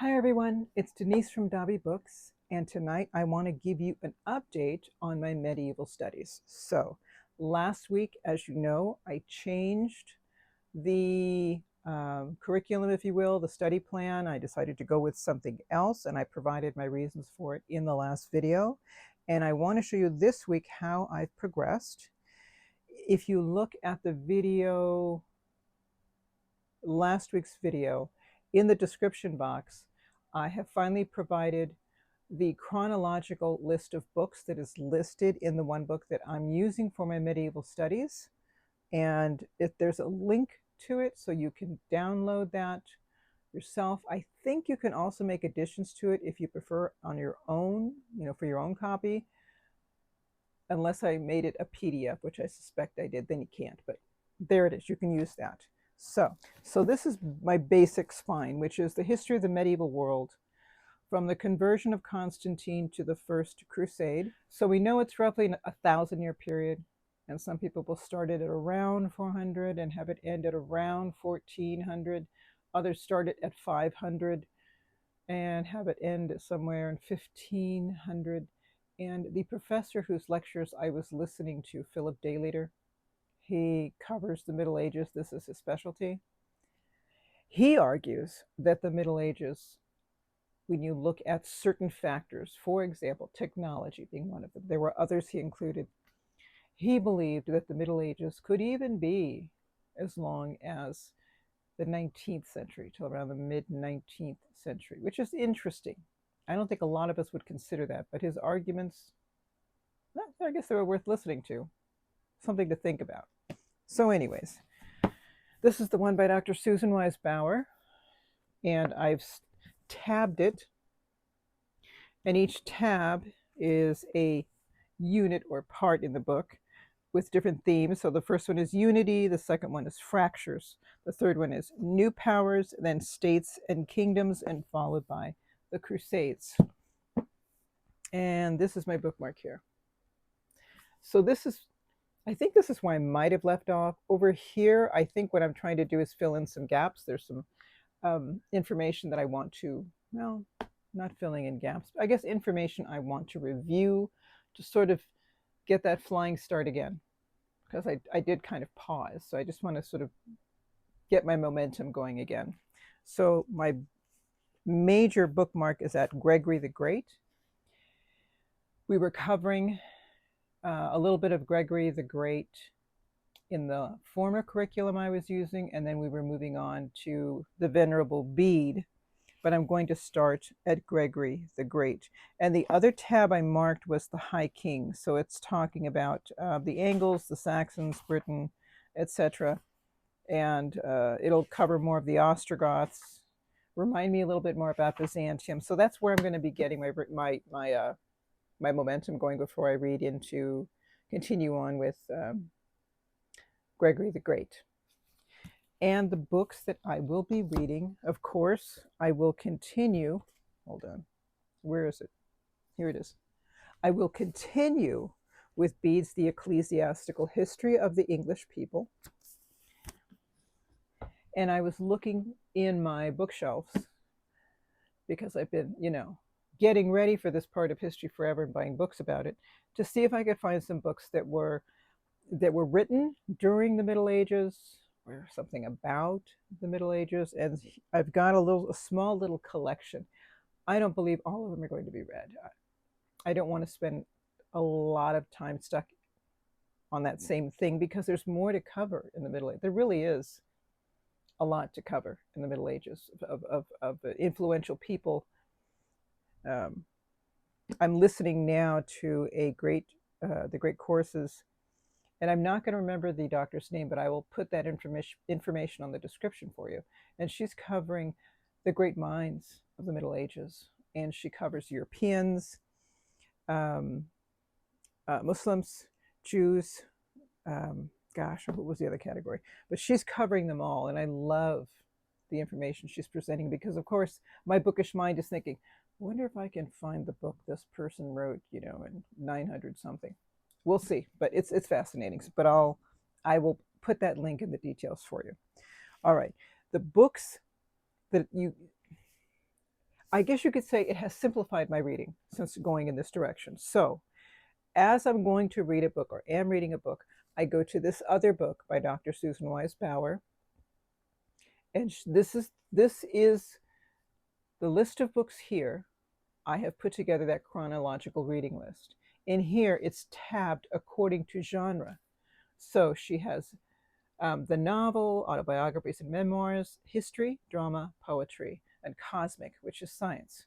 Hi everyone, it's Denise from Dobby Books, and tonight I want to give you an update on my medieval studies. So, last week, as you know, I changed the curriculum, if you will, the study plan. I decided to go with something else, and I provided my reasons for it in the last video. And I want to show you this week how I've progressed. If you look at the video, last week's video, in the description box, I have finally provided the chronological list of books that is listed in the one book that I'm using for my medieval studies. And if there's a link to it, so you can download that yourself. I think you can also make additions to it if you prefer on your own, for your own copy. Unless I made it a PDF, which I suspect I did, then you can't. But there it is. You can use that. So this is my basic spine, which is the history of the medieval world from the conversion of Constantine to the First Crusade. So we know it's roughly a 1,000-year period, and some people will start it at around 400 and have it end at around 1400. Others start it at 500 and have it end somewhere in 1500. And the professor whose lectures I was listening to, Philip Dayleader, he covers the Middle Ages. This is his specialty. He argues that the Middle Ages, when you look at certain factors, for example, technology being one of them, there were others he included, he believed that the Middle Ages could even be as long as the 19th century, till around the mid-19th century, which is interesting. I don't think a lot of us would consider that, but his arguments, I guess they were worth listening to. Something to think about. So anyways, this is the one by Dr. Susan Wise Bauer, and I've tabbed it, and each tab is a unit or part in the book with different themes. So the first one is unity, the second one is fractures, the third one is new powers, then states and kingdoms, and followed by the Crusades. And this is my bookmark here. So I think this is why I might have left off. Over here, I think what I'm trying to do is fill in some gaps. There's some information that I want to, well, not filling in gaps, I guess information I want to review to sort of get that flying start again. Because I did kind of pause. So I just want to sort of get my momentum going again. So my major bookmark is at Gregory the Great. We were covering a little bit of Gregory the Great in the former curriculum I was using, and then we were moving on to the Venerable Bede, but I'm going to start at Gregory the Great. And the other tab I marked was the High King, so it's talking about the Angles, the Saxons, Britain, etc. And it'll cover more of the Ostrogoths, remind me a little bit more about Byzantium. So that's where I'm going to be getting my momentum going before I continue on with Gregory the Great. And the books that I will be reading, of course, I will continue. Hold on. Where is it? Here it is. I will continue with Bede's The Ecclesiastical History of the English People. And I was looking in my bookshelves because I've been, getting ready for this part of History Forever and buying books about it to see if I could find some books that were written during the Middle Ages or something about the Middle Ages. And I've got a small little collection. I don't believe all of them are going to be read. I don't want to spend a lot of time stuck on that same thing because there's more to cover in the Middle Ages. There really is a lot to cover in the Middle Ages of influential people. I'm listening now to the Great Courses, and I'm not going to remember the doctor's name, but I will put that information on the description for you. And she's covering the great minds of the Middle Ages, and she covers Europeans, Muslims, Jews, what was the other category? But she's covering them all, and I love the information she's presenting because, of course, my bookish mind is thinking, I wonder if I can find the book this person wrote, in 900 something. We'll see, but it's fascinating. But I will put that link in the details for you. All right, the books that I guess you could say it has simplified my reading since going in this direction. So as I'm going to read a book or am reading a book, I go to this other book by Dr. Susan Wise Bauer. And this is the list of books here. I have put together that chronological reading list. In here, it's tabbed according to genre. So she has the novel, autobiographies and memoirs, history, drama, poetry, and cosmic, which is science.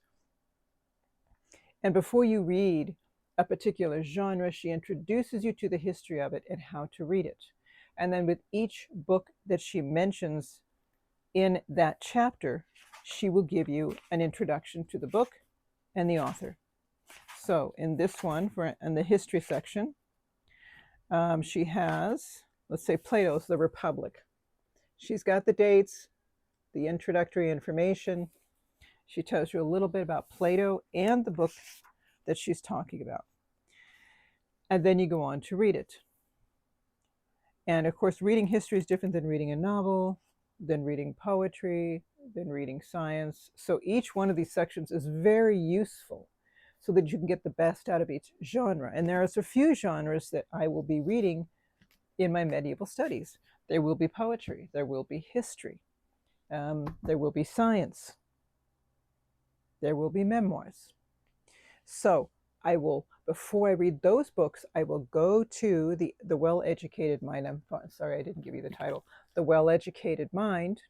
And before you read a particular genre, she introduces you to the history of it and how to read it. And then with each book that she mentions in that chapter, she will give you an introduction to the book and the author. So in this one, in the history section, she has, let's say, Plato's The Republic. She's got the dates, the introductory information. She tells you a little bit about Plato and the book that she's talking about. And then you go on to read it. And of course, reading history is different than reading a novel, than reading poetry, than reading science. So each one of these sections is very useful so that you can get the best out of each genre. And there are a few genres that I will be reading in my medieval studies. There will be poetry, there will be history, there will be science, there will be memoirs. So I will, before I read those books, I will go to the Well-Educated Mind. I'm sorry, I didn't give you the title. The Well-Educated Mind.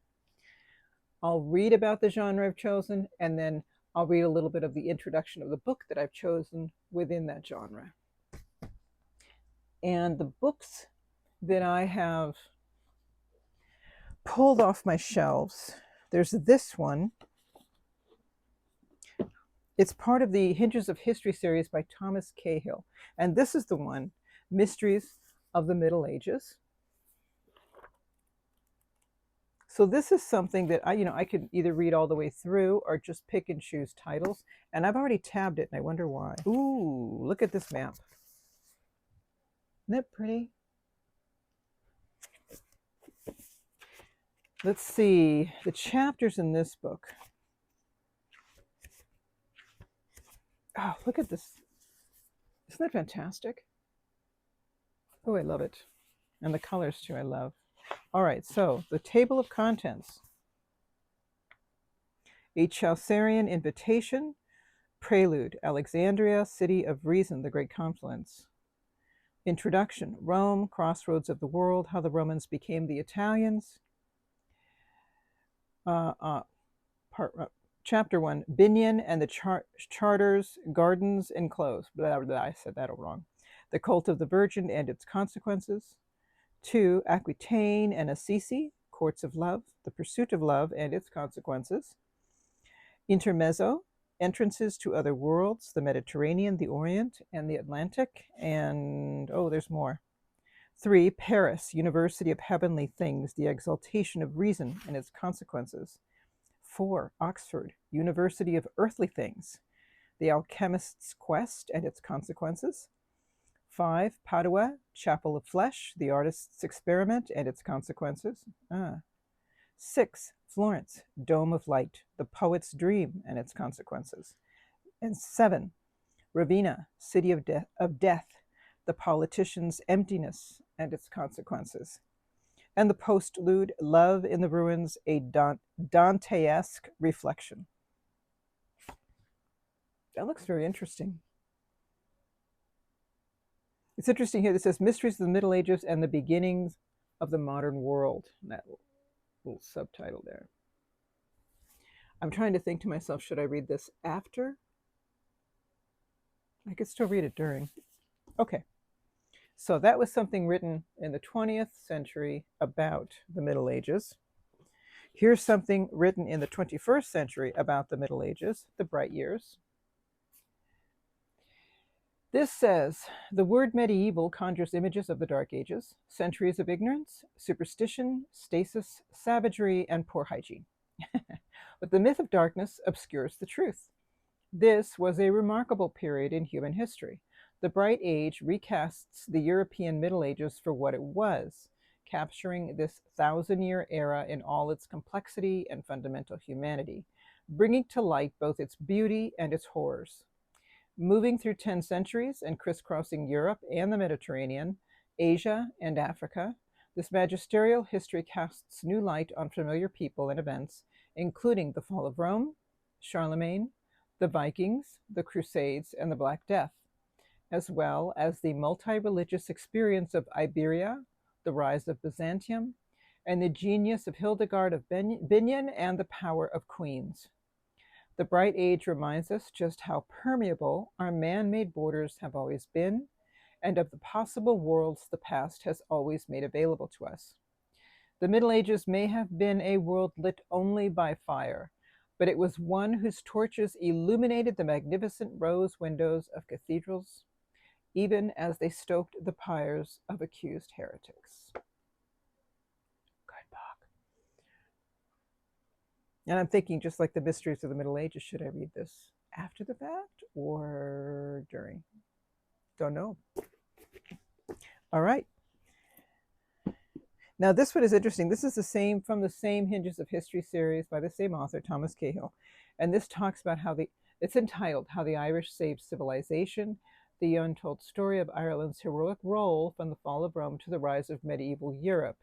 I'll read about the genre I've chosen, and then I'll read a little bit of the introduction of the book that I've chosen within that genre. And the books that I have pulled off my shelves, there's this one. It's part of the Hinges of History series by Thomas Cahill. And this is the one, Mysteries of the Middle Ages. So this is something that I could either read all the way through or just pick and choose titles. And I've already tabbed it, and I wonder why. Ooh, look at this map. Isn't that pretty? Let's see, the chapters in this book. Oh, look at this. Isn't that fantastic? Oh, I love it. And the colors too, I love. All right, so the table of contents. A Chaucerian Invitation, Prelude, Alexandria, City of Reason, the Great Confluence. Introduction, Rome, Crossroads of the World, How the Romans Became the Italians. Chapter 1, Binion and the Charters, Gardens, Enclosed. Blah, blah, blah, I said that all wrong. The Cult of the Virgin and its Consequences. 2, Aquitaine and Assisi, Courts of Love, The Pursuit of Love and its Consequences. Intermezzo, Entrances to Other Worlds, the Mediterranean, the Orient, and the Atlantic. And, oh, there's more. 3, Paris, University of Heavenly Things, the Exaltation of Reason and its Consequences. 4, Oxford, University of Earthly Things, the Alchemist's Quest and its Consequences. 5, Padua, Chapel of Flesh, the Artist's Experiment and its Consequences. 6, Florence, Dome of Light, the Poet's Dream and its Consequences. And 7, Ravenna, City of Death, the Politician's Emptiness and its Consequences. And the postlude, Love in the Ruins, a Dantesque reflection. That looks very interesting. It's interesting here that says Mysteries of the Middle Ages and the Beginnings of the Modern World. That little subtitle there. I'm trying to think to myself, should I read this after? I could still read it during. Okay. So that was something written in the 20th century about the Middle Ages. Here's something written in the 21st century about the Middle Ages, the Bright Years. This says, the word medieval conjures images of the Dark Ages, centuries of ignorance, superstition, stasis, savagery, and poor hygiene. But the myth of darkness obscures the truth. This was a remarkable period in human history. The Bright Age recasts the European Middle Ages for what it was. capturing this 1,000-year era in all its complexity and fundamental humanity, bringing to light both its beauty and its horrors. Moving through 10 centuries and crisscrossing Europe and the Mediterranean, Asia and Africa, this magisterial history casts new light on familiar people and events, including the fall of Rome, Charlemagne, the Vikings, the Crusades, and the Black Death, as well as the multi-religious experience of Iberia, the rise of Byzantium, and the genius of Hildegard of Bingen and the power of queens. The Bright Age reminds us just how permeable our man-made borders have always been, and of the possible worlds the past has always made available to us. The Middle Ages may have been a world lit only by fire, but it was one whose torches illuminated the magnificent rose windows of cathedrals, even as they stoked the pyres of accused heretics. Good book. And I'm thinking, just like the mysteries of the Middle Ages, should I read this after the fact or during? Don't know. All right. Now this one is interesting. This is the same from the same Hinges of History series by the same author, Thomas Cahill. And this talks about how it's entitled How the Irish Saved Civilization, the untold story of Ireland's heroic role from the fall of Rome to the rise of medieval Europe.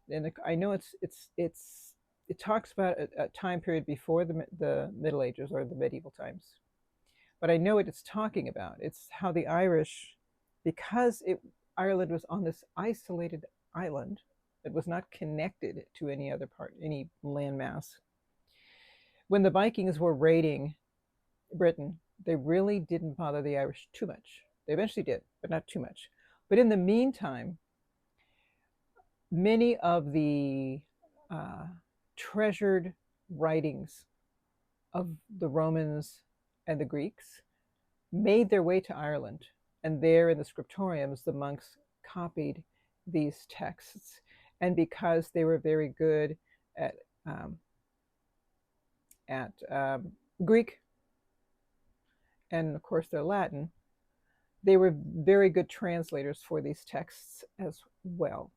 And I know it talks about a time period before the Middle Ages or the medieval times. But I know what it's talking about. It's how the Irish, because Ireland was on this isolated island that was not connected to any other part, any landmass. When the Vikings were raiding Britain, they really didn't bother the Irish too much. They eventually did, but not too much. But in the meantime, many of the treasured writings of the Romans and the Greeks made their way to Ireland. And there in the scriptoriums, the monks copied these texts. And because they were very good at Greek, and of course their Latin, they were very good translators for these texts as well.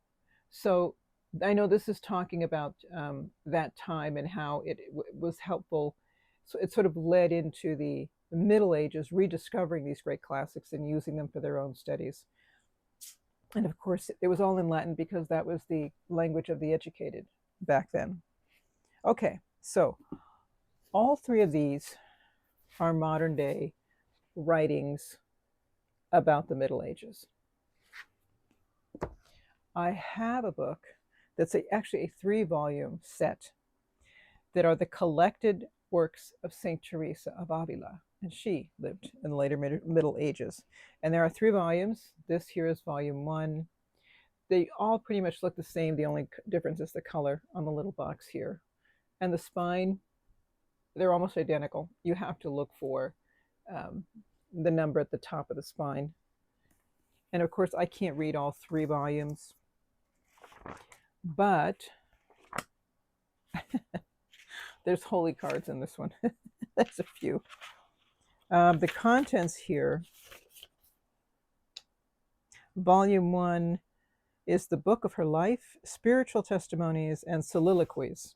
So I know this is talking about that time and how it was helpful. So it sort of led into the Middle Ages, rediscovering these great classics and using them for their own studies. And of course, it was all in Latin because that was the language of the educated back then. Okay, so all three of these are modern day writings about the Middle Ages. I have a book that's actually a 3-volume set that are the collected works of St. Teresa of Avila. And she lived in the later Middle Ages. And there are 3 volumes. This here is volume 1. They all pretty much look the same. The only difference is the color on the little box here. And the spine, they're almost identical. You have to look for the number at the top of the spine. And of course, I can't read all 3 volumes. But there's holy cards in this one. That's a few. The contents here, volume 1 is the book of her life, spiritual testimonies, and soliloquies.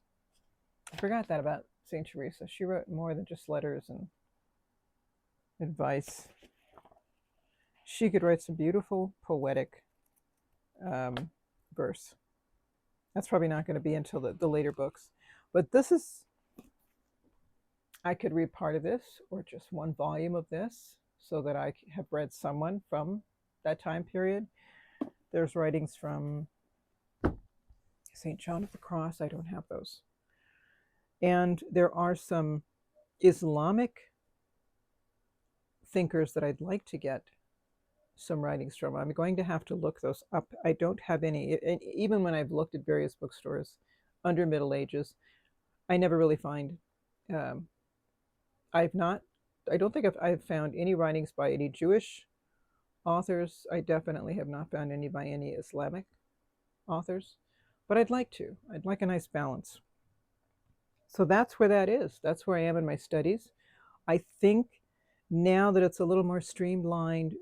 I forgot that about St. Teresa. She wrote more than just letters and advice. She could write some beautiful poetic verse. That's probably not going to be until the later books. But this is, I could read part of this or just 1 volume of this so that I have read someone from that time period. There's writings from St. John of the Cross. I don't have those. And there are some Islamic thinkers that I'd like to get some writings from. I'm going to have to look those up. I don't have any. And even when I've looked at various bookstores under Middle Ages, I never really find I don't think I've found any writings by any Jewish authors. I definitely have not found any by any Islamic authors, but I'd like to. I'd like a nice balance. So that's where that is. That's where I am in my studies. I think now that it's a little more streamlined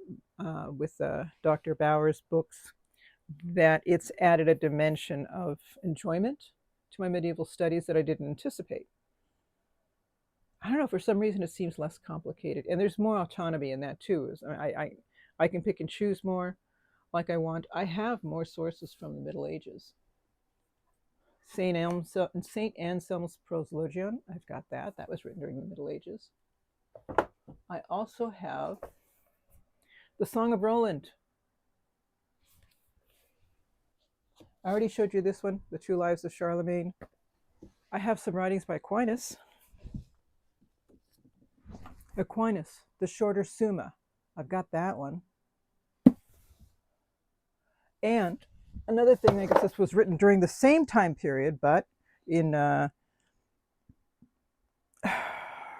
with Dr. Bauer's books, that it's added a dimension of enjoyment to my medieval studies that I didn't anticipate. I don't know, for some reason it seems less complicated, and there's more autonomy in that too. I can pick and choose more like I want. I have more sources from the Middle Ages. Saint Anselm's Proslogion, I've got that. That was written during the Middle Ages. I also have the Song of Roland. I already showed you this one, The Two Lives of Charlemagne. I have some writings by Aquinas. Aquinas, the shorter Summa. I've got that one. And another thing, I guess this was written during the same time period, but in on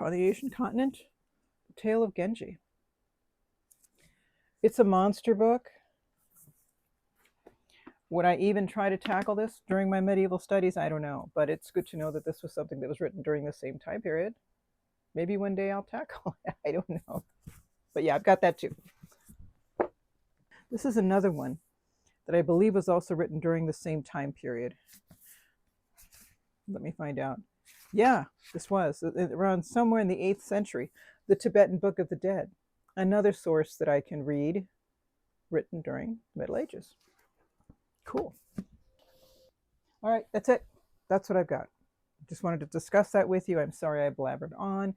the Asian continent, The Tale of Genji. It's a monster book. Would I even try to tackle this during my medieval studies? I don't know, but it's good to know that this was something that was written during the same time period. Maybe one day I'll tackle it. I don't know. But yeah, I've got that too. This is another one that I believe was also written during the same time period. Let me find out. Yeah, this was around somewhere in the 8th century. The Tibetan Book of the Dead, another source that I can read, written during the Middle Ages. Cool. All right, that's it. That's what I've got. Just wanted to discuss that with you. I'm sorry I blabbered on.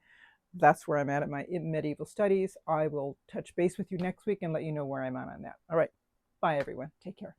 That's where I'm at my medieval studies. I will touch base with you next week and let you know where I'm at on that. All right. Bye, everyone. Take care.